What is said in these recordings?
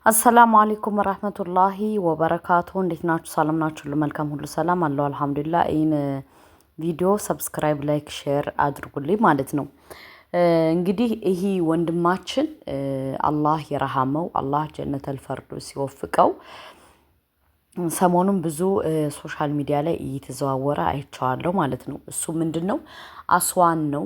አሰላሙ አለይኩም ወራህመቱላሂ ወበረካቱ። እንዴት ናችሁ? ሰላም ናችሁ? ለመልካም ሁሉ ሰላም አለው አልሐምዱሊላህ። ይህን ቪዲዮ ሰብስክራይብ፣ ላይክ፣ ሼር አድርጉልኝ ማለት ነው። እንግዲህ ይህ ወንድማችን አላህ ይረሃመው፣ አላህ ጀነተል ፈርዶስ ሲወፍቀው ሰሞኑን ብዙ ሶሻል ሚዲያ ላይ እየተዘዋወረ አይቼዋለሁ ማለት ነው። እሱ ምንድነው አስዋን ነው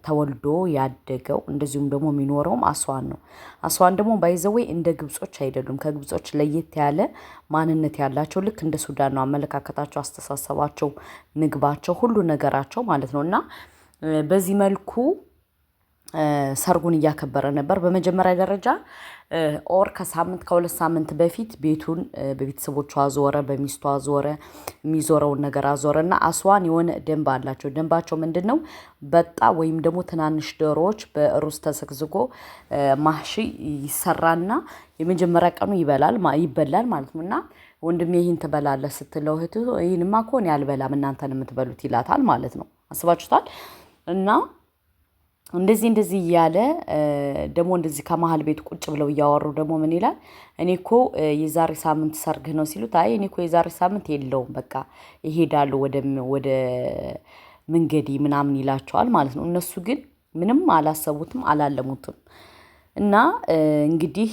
ተወልዶ ያደገው፣ እንደዚሁም ደግሞ የሚኖረውም አስዋን ነው። አስዋን ደግሞ ባይዘወይ እንደ ግብጾች አይደሉም። ከግብጾች ለየት ያለ ማንነት ያላቸው፣ ልክ እንደ ሱዳን ነው አመለካከታቸው፣ አስተሳሰባቸው፣ ምግባቸው፣ ሁሉ ነገራቸው ማለት ነው። እና በዚህ መልኩ ሰርጉን እያከበረ ነበር። በመጀመሪያ ደረጃ ኦር ከሁለት ሳምንት በፊት ቤቱን በቤተሰቦቿ አዞረ፣ በሚስቱ አዞረ፣ የሚዞረውን ነገር አዞረ እና አስዋን የሆነ ደንብ አላቸው። ደንባቸው ምንድን ነው? በጣ ወይም ደግሞ ትናንሽ ዶሮዎች በሩዝ ተሰግዝጎ ማህሺ ይሰራና የመጀመሪያ ቀኑ ይበላል ማለት ነው። እና ወንድሜ ይህን ትበላለህ ስትለው እህቱ ይህንማ እኮ እኔ አልበላም እናንተን የምትበሉት ይላታል ማለት ነው። አስባችሁታል? እና እንደዚህ እያለ ደግሞ እንደዚህ ከመሀል ቤት ቁጭ ብለው እያወሩ ደግሞ ምን ይላል? እኔ እኮ የዛሬ ሳምንት ሰርግህ ነው ሲሉት፣ አይ እኔ እኮ የዛሬ ሳምንት የለውም በቃ ይሄዳሉ ወደ መንገዴ ምናምን ይላቸዋል ማለት ነው። እነሱ ግን ምንም አላሰቡትም፣ አላለሙትም። እና እንግዲህ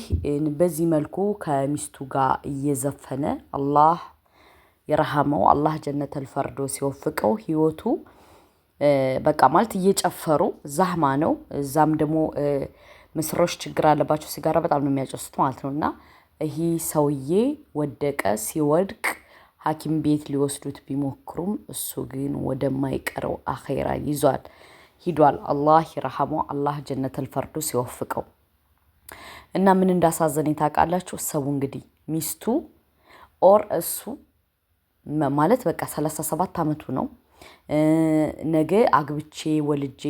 በዚህ መልኩ ከሚስቱ ጋር እየዘፈነ አላህ የረሃመው፣ አላህ ጀነተል ፈርዶስ ሲወፍቀው ህይወቱ በቃ ማለት እየጨፈሩ ዛህማ ነው። እዛም ደግሞ ምስሮች ችግር አለባቸው፣ ሲጋራ በጣም ነው የሚያጨሱት ማለት ነው። እና ይህ ሰውዬ ወደቀ። ሲወድቅ ሐኪም ቤት ሊወስዱት ቢሞክሩም እሱ ግን ወደማይቀረው አኼራ ሂዷል። አላህ ይረሃመው፣ አላህ ጀነተል ፈርዶስ ሲወፍቀው። እና ምን እንዳሳዘነኝ ታውቃላችሁ? ሰው እንግዲህ ሚስቱ ኦር እሱ ማለት በቃ 37 ዓመቱ ነው። ነገ አግብቼ ወልጄ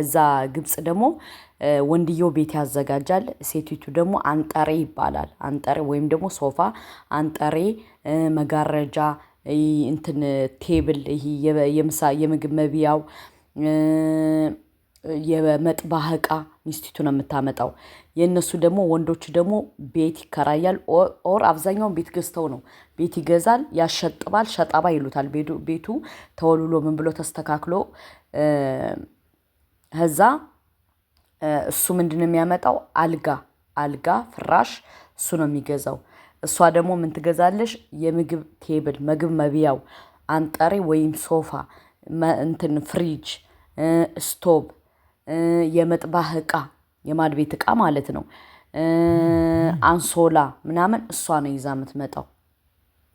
እዛ ግብጽ ደግሞ ወንድየው ቤት ያዘጋጃል፣ ሴቲቱ ደግሞ አንጠሬ ይባላል። አንጠሬ ወይም ደግሞ ሶፋ፣ አንጠሬ፣ መጋረጃ፣ እንትን ቴብል፣ ይሄ የምግብ መብያው የመጥባህ እቃ ሚስቲቱ ነው የምታመጣው። የእነሱ ደግሞ ወንዶቹ ደግሞ ቤት ይከራያል። ኦር አብዛኛውን ቤት ገዝተው ነው። ቤት ይገዛል፣ ያሸጥባል፣ ሸጣባ ይሉታል። ቤቱ ተወልሎ ምን ብሎ ተስተካክሎ ከዛ እሱ ምንድን ነው የሚያመጣው? አልጋ ፍራሽ እሱ ነው የሚገዛው። እሷ ደግሞ ምን ትገዛለሽ? የምግብ ቴብል፣ ምግብ መብያው፣ አንጠሬ ወይም ሶፋ፣ እንትን ፍሪጅ፣ ስቶብ፣ የመጥባህ እቃ፣ የማድ ቤት እቃ ማለት ነው፣ አንሶላ ምናምን እሷ ነው ይዛ የምትመጣው።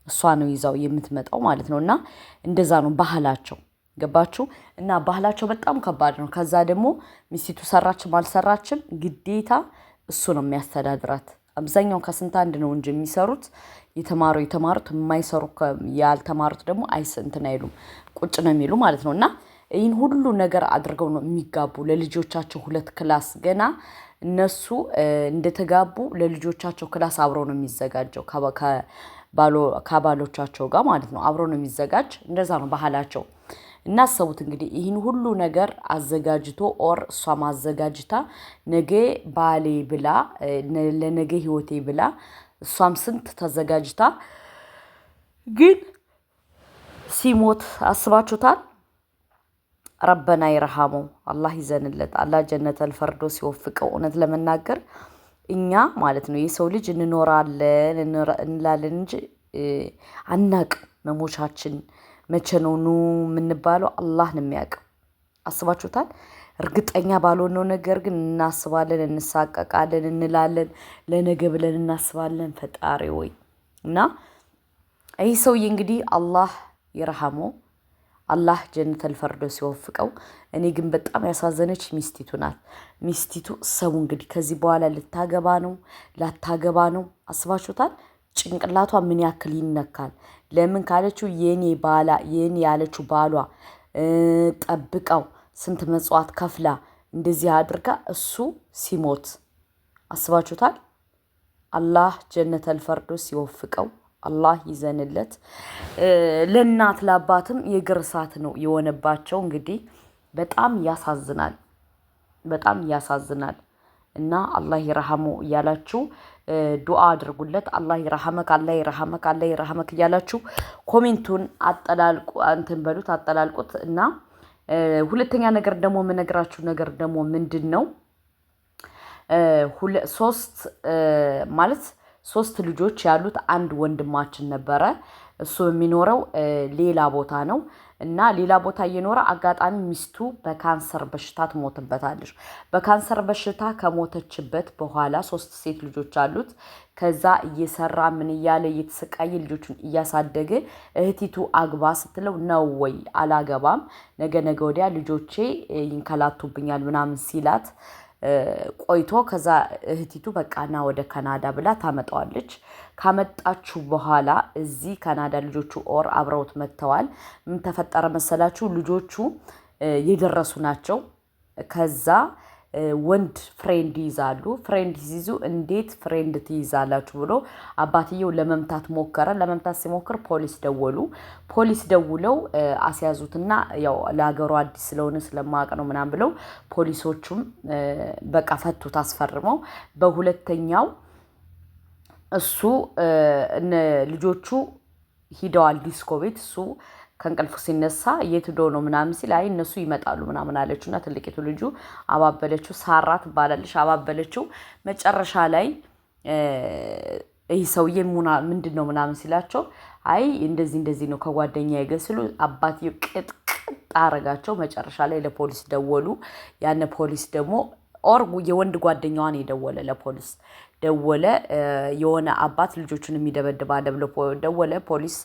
እሷ ነው ይዛው የምትመጣው ማለት ነው። እና እንደዛ ነው ባህላቸው። ገባችሁ? እና ባህላቸው በጣም ከባድ ነው። ከዛ ደግሞ ሚስቲቱ ሰራችም አልሰራችም ግዴታ እሱ ነው የሚያስተዳድራት። አብዛኛው ከስንት አንድ ነው እንጂ የሚሰሩት የተማሩት የማይሰሩ ያልተማሩት ደግሞ እንትን አይሉም፣ ቁጭ ነው የሚሉ ማለት ነው። እና ይህን ሁሉ ነገር አድርገው ነው የሚጋቡ። ለልጆቻቸው 2 ክላስ ገና እነሱ እንደተጋቡ ለልጆቻቸው ክላስ አብረው ነው የሚዘጋጀው ከባሎቻቸው ጋር ማለት ነው። አብረው ነው የሚዘጋጅ። እንደዛ ነው ባህላቸው። እና አሰቡት እንግዲህ ይህን ሁሉ ነገር አዘጋጅቶ ኦር እሷ ማዘጋጅታ ነገ ባሌ ብላ ለነገ ህይወቴ ብላ እሷም ስንት ተዘጋጅታ ግን ሲሞት አስባችሁታል? ረበና ይረሃመው፣ አላህ ይዘንለት፣ አላህ ጀነተል ፈርዶስ ሲወፍቀው። እውነት ለመናገር እኛ ማለት ነው የሰው ልጅ እንኖራለን እንላለን እንጂ አናቅ መሞቻችን መቼ ነው የምንባለው አላህ ነው የሚያውቀው። አስባችሁታል? እርግጠኛ ባልሆነው ነገር ግን እናስባለን፣ እንሳቀቃለን፣ እንላለን፣ ለነገ ብለን እናስባለን። ፈጣሪ ወይ! እና ይህ ሰውዬ እንግዲህ አላህ ይረሃመው፣ አላህ ጀነተል ፈርዶስ ሲወፍቀው። እኔ ግን በጣም ያሳዘነች ሚስቲቱ ናት። ሚስቲቱ ሰው እንግዲህ ከዚህ በኋላ ልታገባ ነው ላታገባ ነው። አስባችሁታል? ጭንቅላቷ ምን ያክል ይነካል? ለምን ካለችው የኔ ያለችው ባሏ ጠብቀው ስንት መጽዋት ከፍላ እንደዚህ አድርጋ እሱ ሲሞት አስባችሁታል? አላህ ጀነተል ፈርዶስ ሲወፍቀው፣ አላህ ይዘንለት። ለእናት ለአባትም የእግር እሳት ነው የሆነባቸው። እንግዲህ በጣም ያሳዝናል። እና አላህ ይርሐሙ እያላችሁ ዱዓ አድርጉለት። አላህ ይርሐመክ፣ አላህ ይርሐመክ፣ አላህ ይርሐመክ እያላችሁ ኮሜንቱን አጠላልቁት። እና ሁለተኛ ነገር ደግሞ የምነግራችሁ ነገር ደግሞ ምንድን ነው ሶስት ልጆች ያሉት አንድ ወንድማችን ነበረ። እሱ የሚኖረው ሌላ ቦታ ነው እና ሌላ ቦታ እየኖረ አጋጣሚ ሚስቱ በካንሰር በሽታ ትሞትበታለች። በካንሰር በሽታ ከሞተችበት በኋላ 3 ሴት ልጆች አሉት። ከዛ እየሰራ ምን እያለ እየተሰቃየ ልጆቹን እያሳደገ እህቲቱ አግባ ስትለው ነው ወይ አላገባም፣ ነገ ወዲያ ልጆቼ ይንከላቱብኛል ምናምን ሲላት ቆይቶ ከዛ እህቲቱ በቃና ወደ ካናዳ ብላ ታመጣዋለች። ካመጣችሁ በኋላ እዚህ ካናዳ ልጆቹ አብረውት መጥተዋል። ምን ተፈጠረ መሰላችሁ? ልጆቹ የደረሱ ናቸው። ከዛ ወንድ ፍሬንድ ይይዛሉ። ፍሬንድ ሲይዙ እንዴት ፍሬንድ ትይዛላችሁ ብሎ አባትየው ለመምታት ሞከረ። ለመምታት ሲሞክር ፖሊስ ደውለው አስያዙትና ያው ለሀገሩ አዲስ ስለሆነ ስለማያውቅ ነው ምናምን ብለው ፖሊሶቹም በቃ ፈቱት አስፈርመው። በሁለተኛው እሱ ልጆቹ ሂደዋል ዲስኮ ቤት። እሱ ከእንቅልፉ ሲነሳ የት ሄዶ ነው ምናምን ሲል አይ እነሱ ይመጣሉ ምናምን አለችውና ትልቂቱ ልጁ አባበለችው። ሳራ ትባላለች። አባበለችው። መጨረሻ ላይ ይህ ሰውዬ ምንድን ነው ምናምን ሲላቸው አይ እንደዚህ ነው ከጓደኛዬ ጋር ሲሉ አባትየው ቅጥቅጥ አረጋቸው። መጨረሻ ላይ ለፖሊስ ደወሉ። ያነ ፖሊስ ደግሞ የወንድ ጓደኛዋን የደወለ ለፖሊስ ደወለ። የሆነ አባት ልጆቹን የሚደበድብ አለ ብሎ ደወለ። ፖሊስ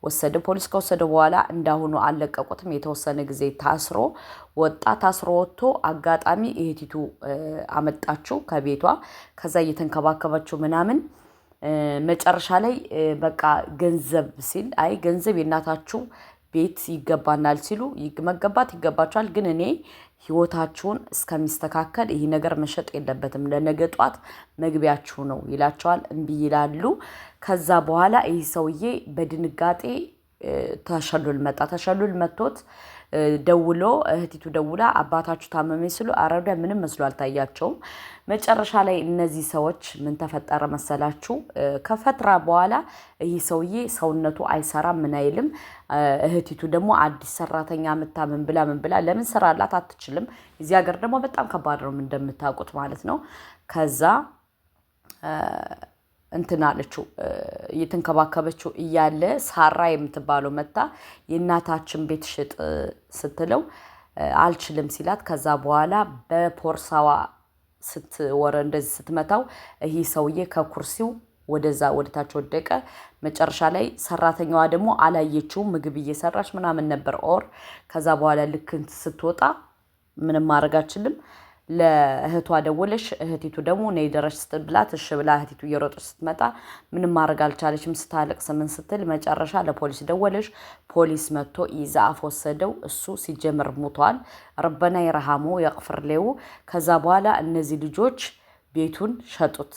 ወሰደ። ፖሊስ ከወሰደ በኋላ እንዳሁኑ አልለቀቁትም። የተወሰነ ጊዜ ታስሮ ወጣ። ታስሮ ወጥቶ አጋጣሚ እህቲቱ አመጣችው ከቤቷ። ከዛ እየተንከባከባቸው ምናምን መጨረሻ ላይ በቃ ገንዘብ ሲል አይ ገንዘብ የእናታችሁ ቤት ይገባናል ሲሉ መገባት ይገባቸዋል፣ ግን እኔ ህይወታችሁን እስከሚስተካከል ይህ ነገር መሸጥ የለበትም፣ ለነገ ጧት መግቢያችሁ ነው ይላቸዋል። እምቢ ይላሉ። ከዛ በኋላ ይህ ሰውዬ በድንጋጤ ተሸሉል መጥቶት ደውሎ እህቲቱ ደውላ አባታችሁ ታመመ ሲሉ አረዳ ምንም መስሎ አልታያቸውም። መጨረሻ ላይ እነዚህ ሰዎች ምን ተፈጠረ መሰላችሁ? ከፈትራ በኋላ ይህ ሰውዬ ሰውነቱ አይሰራም ምን አይልም። እህቲቱ ደግሞ አዲስ ሰራተኛ ምን ብላ ለምን ስራ አላት አትችልም። እዚህ ሀገር ደግሞ በጣም ከባድ ነው እንደምታውቁት ማለት ነው። ከዛ እንትን አለችው እየተንከባከበችው እያለ ሳራ የምትባለው መታ የእናታችን ቤት ሽጥ ስትለው አልችልም ሲላት፣ ከዛ በኋላ በፖርሳዋ እንደዚህ ስትመታው ይህ ሰውዬ ከኩርሲው ወደታች ወደቀ። መጨረሻ ላይ ሰራተኛዋ ደግሞ አላየችውም፣ ምግብ እየሰራች ምናምን ነበር። ከዛ በኋላ ልክ ስትወጣ ምንም ማድረግ አልችልም ለእህቷ ደወለሽ። እህቲቱ ደግሞ ነይ ደረሽ ስትብላት እሺ ብላ እህቲቱ እየሮጠች ስትመጣ ምንም ማድረግ አልቻለችም። ስታለቅስ ምን ስትል መጨረሻ ለፖሊስ ደወለሽ። ፖሊስ መጥቶ ይዛፍ ወሰደው። እሱ ሲጀምር ሙቷል። ረበና ይርሐሙ ያቅፍርሌው። ከዛ በኋላ እነዚህ ልጆች ቤቱን ሸጡት።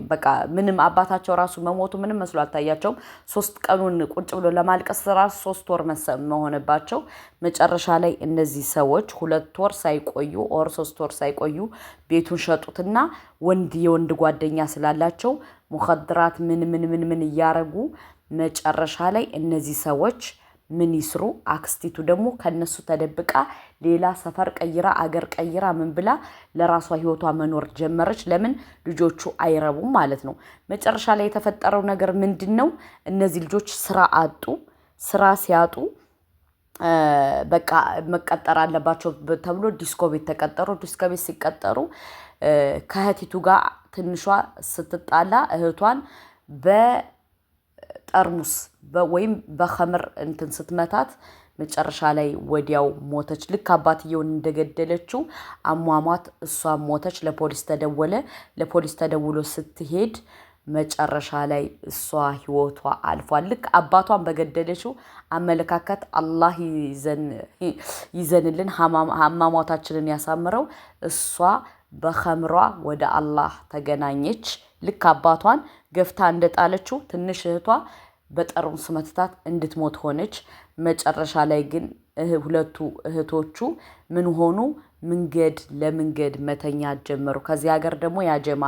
በቃ ምንም አባታቸው ራሱ መሞቱ ምንም መስሎ አልታያቸውም። 3 ቀኑን ቁጭ ብሎ ለማልቀስ ራሱ 3 ወር መሆነባቸው። መጨረሻ ላይ እነዚህ ሰዎች 2 ወር ሳይቆዩ 3 ወር ሳይቆዩ ቤቱን ሸጡትና የወንድ ጓደኛ ስላላቸው ሙኸድራት ምን እያረጉ መጨረሻ ላይ እነዚህ ሰዎች ምን ይስሩ? አክስቲቱ ደግሞ ከነሱ ተደብቃ ሌላ ሰፈር ቀይራ አገር ቀይራ ምን ብላ ለራሷ ህይወቷ መኖር ጀመረች። ለምን? ልጆቹ አይረቡም ማለት ነው። መጨረሻ ላይ የተፈጠረው ነገር ምንድነው? እነዚህ ልጆች ስራ አጡ። ስራ ሲያጡ በቃ መቀጠር አለባቸው ተብሎ ዲስኮ ቤት ተቀጠሩ። ዲስኮ ቤት ሲቀጠሩ ከእህቲቱ ጋር ትንሿ ስትጣላ እህቷን ጠርሙስ ወይም በኸምር እንትን ስትመታት መጨረሻ ላይ ወዲያው ሞተች። ልክ አባትየውን እንደገደለችው አሟሟት እሷም ሞተች። ለፖሊስ ተደውሎ ስትሄድ መጨረሻ ላይ እሷ ህይወቷ አልፏል። ልክ አባቷን በገደለችው አመለካከት አላህ ይዘንልን፣ አሟሟታችንን ያሳምረው። እሷ በኸምሯ ወደ አላህ ተገናኘች። ልክ አባቷን ገፍታ እንደጣለችው ትንሽ እህቷ በጠርሙስ መትታት እንድትሞት ሆነች። መጨረሻ ላይ ግን ሁለቱ እህቶቹ ምን ሆኑ? መንገድ ለመንገድ መተኛት ጀመሩ። ከዚህ ሀገር ደግሞ ያጀማ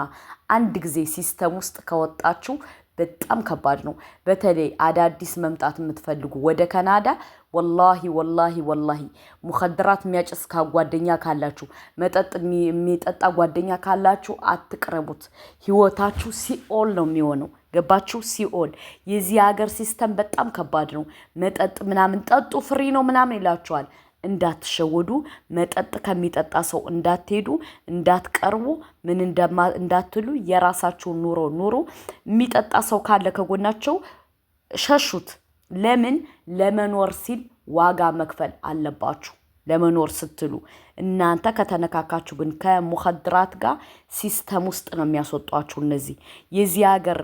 አንድ ጊዜ ሲስተም ውስጥ ከወጣችሁ በጣም ከባድ ነው። በተለይ አዳዲስ መምጣት የምትፈልጉ ወደ ካናዳ ወላሂ ወላሂ ወላሂ ሙኸድራት የሚያጨስ ጓደኛ ካላችሁ፣ መጠጥ የሚጠጣ ጓደኛ ካላችሁ አትቅረቡት። ህይወታችሁ ሲኦል ነው የሚሆነው። ገባችሁ? ሲኦል። የዚህ ሀገር ሲስተም በጣም ከባድ ነው። መጠጥ ምናምን ጠጡ ፍሪ ነው ምናምን ይላችኋል። እንዳትሸወዱ፣ መጠጥ ከሚጠጣ ሰው እንዳትሄዱ፣ እንዳትቀርቡ፣ ምን እንዳትሉ፣ የራሳችሁን ኑሮ ኑሩ። የሚጠጣ ሰው ካለ ከጎናቸው ሸሹት። ለምን? ለመኖር ሲል ዋጋ መክፈል አለባችሁ። ለመኖር ስትሉ እናንተ ከተነካካችሁ ግን ከሙኸድራት ጋር ሲስተም ውስጥ ነው የሚያስወጧችሁ። እነዚህ የዚህ ሀገር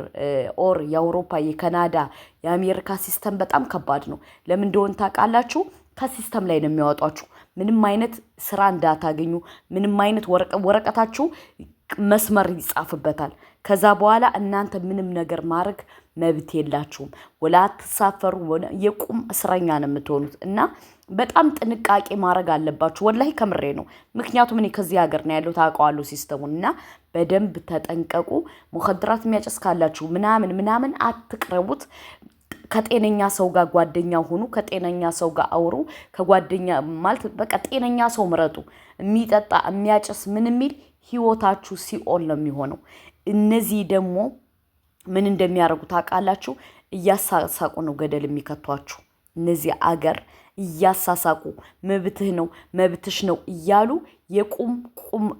ኦር የአውሮፓ፣ የካናዳ፣ የአሜሪካ ሲስተም በጣም ከባድ ነው። ለምን እንደሆነ ታውቃላችሁ? ከሲስተም ላይ ነው የሚያወጧችሁ። ምንም አይነት ስራ እንዳታገኙ፣ ምንም አይነት ወረቀታችሁ መስመር ይጻፍበታል። ከዛ በኋላ እናንተ ምንም ነገር ማድረግ መብት የላችሁም። ወላ አትሳፈሩ፣ የቁም እስረኛ ነው የምትሆኑት። እና በጣም ጥንቃቄ ማድረግ አለባችሁ። ወላሂ ከምሬ ነው። ምክንያቱም እኔ ከዚህ ሀገር ነው ያለው፣ ታውቀዋለሁ ሲስተሙን። እና በደንብ ተጠንቀቁ። ሙኸድራት የሚያጨስ ካላችሁ ምናምን ምናምን አትቅረቡት። ከጤነኛ ሰው ጋር ጓደኛ ሁኑ። ከጤነኛ ሰው ጋር አውሩ። ከጓደኛ ማለት በቃ ጤነኛ ሰው ምረጡ። የሚጠጣ የሚያጨስ ምን የሚል ህይወታችሁ ሲኦል ነው የሚሆነው። እነዚህ ደግሞ ምን እንደሚያደርጉ ታውቃላችሁ? እያሳሳቁ ነው ገደል የሚከቷችሁ። እነዚህ አገር እያሳሳቁ መብትህ ነው መብትሽ ነው እያሉ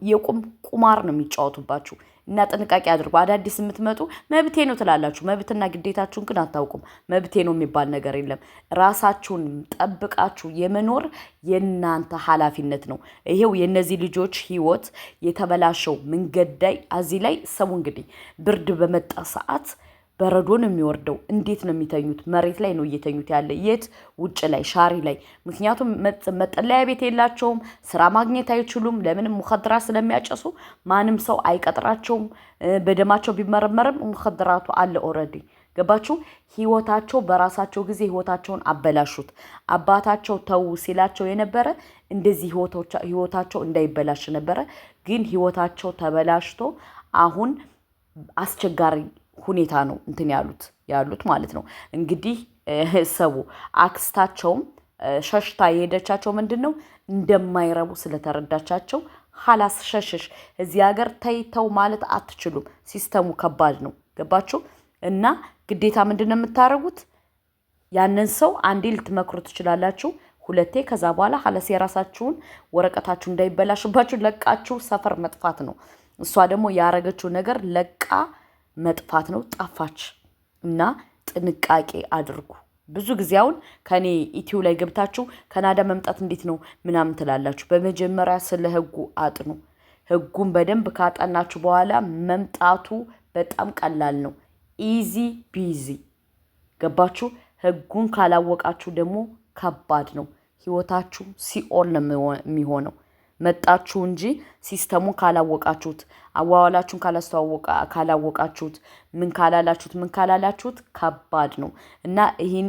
የቁም ቁማር ነው የሚጫወቱባችሁ። እና ጥንቃቄ አድርጉ። አዳዲስ የምትመጡ መብቴ ነው ትላላችሁ። መብትና ግዴታችሁን ግን አታውቁም። መብቴ ነው የሚባል ነገር የለም። ራሳችሁን ጠብቃችሁ የመኖር የእናንተ ኃላፊነት ነው። ይሄው የእነዚህ ልጆች ህይወት የተበላሸው መንገድ ላይ እዚህ ላይ ሰሙ። እንግዲህ ብርድ በመጣ ሰዓት በረዶ ነው የሚወርደው። እንዴት ነው የሚተኙት? መሬት ላይ ነው እየተኙት ያለ። የት? ውጭ ላይ ሻሪ ላይ። ምክንያቱም መጠለያ ቤት የላቸውም። ስራ ማግኘት አይችሉም። ለምንም ሙኸድራ ስለሚያጨሱ ማንም ሰው አይቀጥራቸውም። በደማቸው ቢመረመርም ሙኸድራቱ አለ ኦልሬዲ። ገባችሁ? ህይወታቸው በራሳቸው ጊዜ ህይወታቸውን አበላሹት። አባታቸው ተው ሲላቸው የነበረ እንደዚህ ህይወታቸው እንዳይበላሽ ነበረ። ግን ህይወታቸው ተበላሽቶ አሁን አስቸጋሪ ሁኔታ ነው እንትን ያሉት ማለት ነው። እንግዲህ ሰው አክስታቸውም ሸሽታ የሄደቻቸው ምንድነው እንደማይረቡ ስለተረዳቻቸው ሐላስ ሸሽሽ እዚህ ሀገር ተይተው ማለት አትችሉም። ሲስተሙ ከባድ ነው። ገባችሁ? እና ግዴታ ምንድነው የምታረጉት? ያንን ሰው አንዴ ልትመክሩ ትችላላችሁ፣ ሁለቴ። ከዛ በኋላ ሐላስ የራሳችሁን ወረቀታችሁ እንዳይበላሽባችሁ ለቃችሁ ሰፈር መጥፋት ነው። እሷ ደግሞ ያረገችው ነገር ለቃ መጥፋት ነው። ጠፋች። እና ጥንቃቄ አድርጉ። ብዙ ጊዜ አሁን ከኔ ኢትዮ ላይ ገብታችሁ ካናዳ መምጣት እንዴት ነው ምናምን ትላላችሁ። በመጀመሪያ ስለ ህጉ አጥኑ። ህጉን በደንብ ካጠናችሁ በኋላ መምጣቱ በጣም ቀላል ነው። ኢዚ ቢዚ። ገባችሁ? ህጉን ካላወቃችሁ ደግሞ ከባድ ነው። ህይወታችሁ ሲኦል ነው የሚሆነው። መጣችሁ እንጂ ሲስተሙን ካላወቃችሁት፣ አዋዋላችሁን ካላወቃችሁት፣ ምን ካላላችሁት ከባድ ነው። እና ይህን